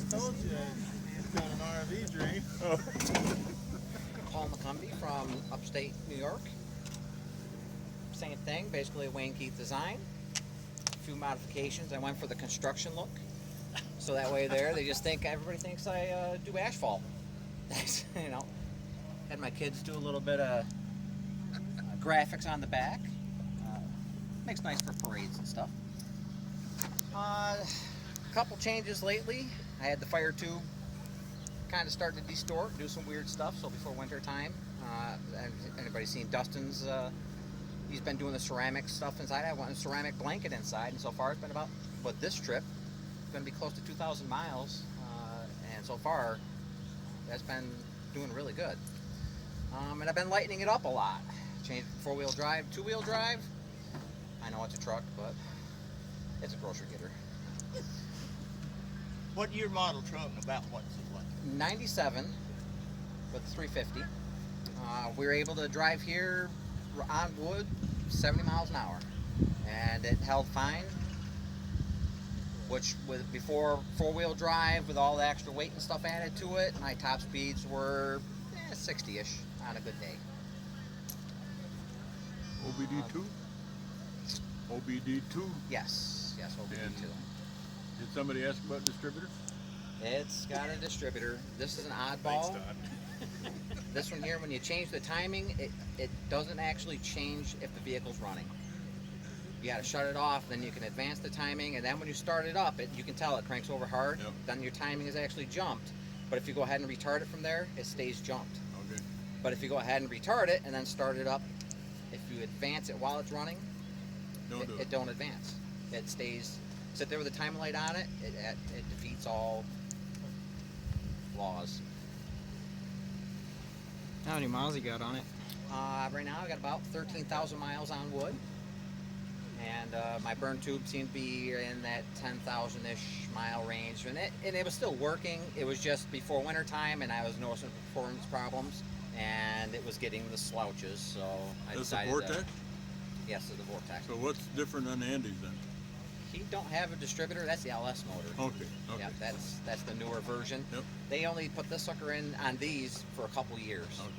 told you he's got an RV dream. Paul McCombie from upstate New York. Same thing, basically a Wayne Keith design. A few modifications. I went for the construction look. So that way there, everybody thinks I do asphalt. You know, had my kids do a little bit of graphics on the back. Makes nice for parades and stuff. A couple changes lately. I had the fire tube kind of start to distort, do some weird stuff. So before winter time, anybody seen Dustin's? He's been doing the ceramic stuff inside. I went a ceramic blanket inside, and so far it's been about, with this trip, it's going to be close to 2,000 miles, and so far that's been doing really good. And I've been lightening it up a lot. Changed from 4-wheel drive, 2-wheel drive. I know it's a truck, but it's a grocery getter. What year model truck? About what's it like? 97 with 350. We were able to drive here on wood 70 miles an hour, and it held fine. Which, with before 4-wheel drive, with all the extra weight and stuff added to it, my top speeds were 60-ish on a good day. OBD2? OBD2? Yes, OBD2. Did somebody ask about distributor? It's got a distributor. This is an oddball. This one here, when you change the timing, it doesn't actually change if the vehicle's running. You got to shut it off, then you can advance the timing, and then when you start it up, you can tell it cranks over hard. Yep. Then your timing is actually jumped. But if you go ahead and retard it from there, it stays jumped. Okay. But if you go ahead and retard it and then start it up, if you advance it while it's running, it don't advance. It stays. Sit there with the time light on it. It defeats all laws. How many miles you got on it? Right now I got about 13,000 miles on wood, and my burn tube seemed to be in that 10,000-ish mile range, and it was still working. It was just before winter time, and I was noticing performance problems, and it was getting the slouches. So I decided. That's the Vortex? Yes, it's the Vortex. So what's different on the Andes then? He don't have a distributor. That's the LS motor. Okay. Yeah, that's the newer version. Yep. They only put this sucker in on these for a couple years. Okay.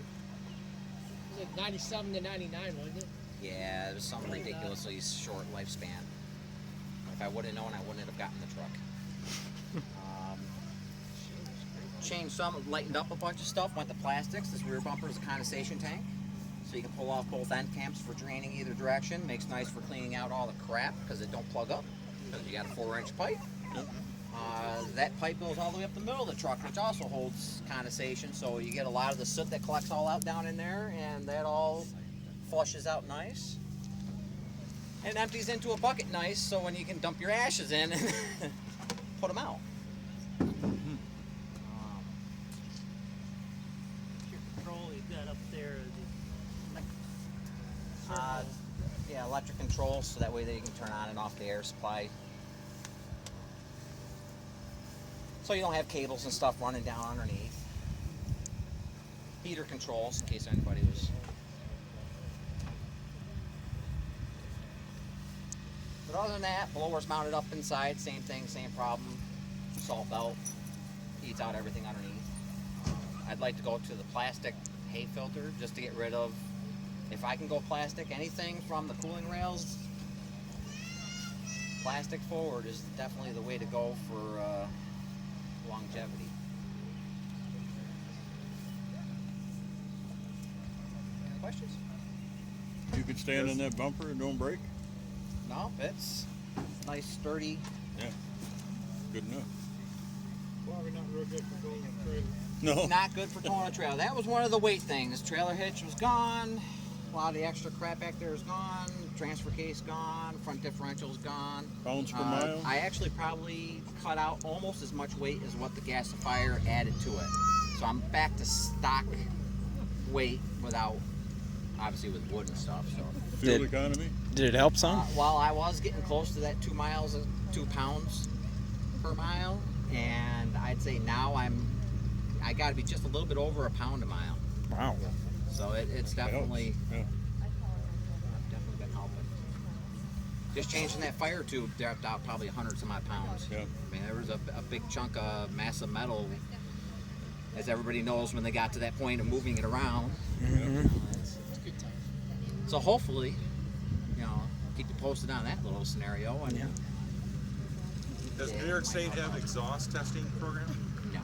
It was like 97 to 99, wasn't it? Yeah, it was some ridiculously short lifespan. If I would have known, I wouldn't have gotten the truck. Changed some, lightened up a bunch of stuff, went to plastics. This rear bumper is a condensation tank, so you can pull off both end camps for draining either direction. Makes nice for cleaning out all the crap because it don't plug up, because you got a 4-inch pipe. Yep. That pipe goes all the way up the middle of the truck, which also holds condensation, so you get a lot of the soot that collects all out down in there, and that all flushes out nice and empties into a bucket nice, so when you can dump your ashes in and put them out. Your control you got up there. Yeah, electric control, so that way that you can turn on and off the air supply. So you don't have cables and stuff running down underneath. Heater controls, in case anybody was. But other than that, blowers mounted up inside, same thing, same problem. Salt belt, heats out everything underneath. I'd like to go to the plastic hay filter just to get rid of, if I can go plastic, anything from the cooling rails, plastic forward is definitely the way to go for longevity. Any questions? You could stand on that bumper and don't break? No, it's nice, sturdy. Yeah. Good enough. Probably not real good for going on trailer. No. Not good for towing a trailer. That was one of the weight things. Trailer hitch was gone. A lot of the extra crap back there is gone. Transfer case gone. Front differential's gone. Pounds per mile? I actually probably cut out almost as much weight as what the gasifier added to it. So I'm back to stock weight without, obviously with wood and stuff. So Fuel economy? Did it help some? well, I was getting close to that 2 miles, 2 pounds per mile, and I'd say now I got to be just a little bit over a pound a mile. Wow. So it's definitely Yeah. definitely been helping. Just changing that fire tube dropped out probably hundreds of my pounds. Yeah. I mean, there was a big chunk of massive metal, as everybody knows, when they got to that point of moving it around. It's a good time. So hopefully, keep you posted on that little scenario. And Yeah. Does New York State have exhaust testing program? No,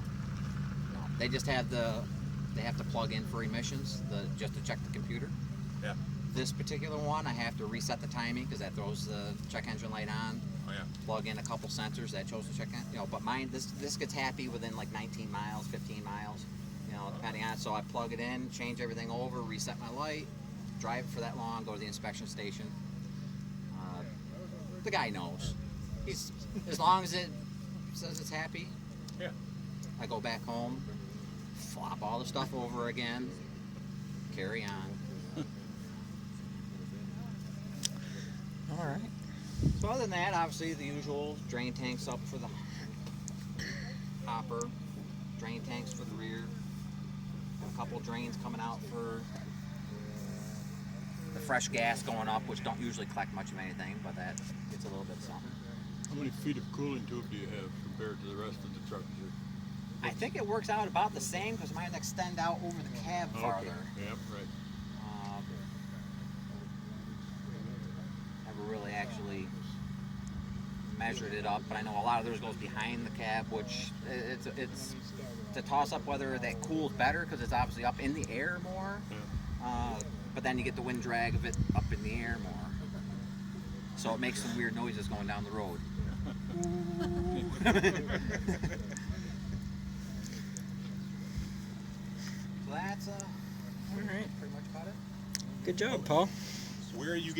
they just have they have to plug in for emissions, just to check the computer. Yeah. This particular one, I have to reset the timing because that throws the check engine light on. Oh yeah. Plug in a couple sensors that shows the check engine. But mine, this gets happy within like 19 miles, 15 miles, depending on it. So I plug it in, change everything over, reset my light, drive it for that long, go to the inspection station. The guy knows. He's as long as it says it's happy. Yeah. I go back home, flop all the stuff over again, carry on. All right. So other than that, obviously the usual drain tanks up for the hopper, drain tanks for the rear, and a couple drains coming out for the fresh gas going up, which don't usually collect much of anything, but that gets a little bit of something. How many feet of cooling tube do you have compared to the rest of the truck? I think it works out about the same because mine extend out over the cab farther. Yep, right. Never really actually measured it up, but I know a lot of theirs goes behind the cab, which it's to toss up whether that cools better because it's obviously up in the air more. But then you get the wind drag of it up in the air more, so it makes some weird noises going down the road. So that's All right. pretty much about it. Good job, Paul. Where are you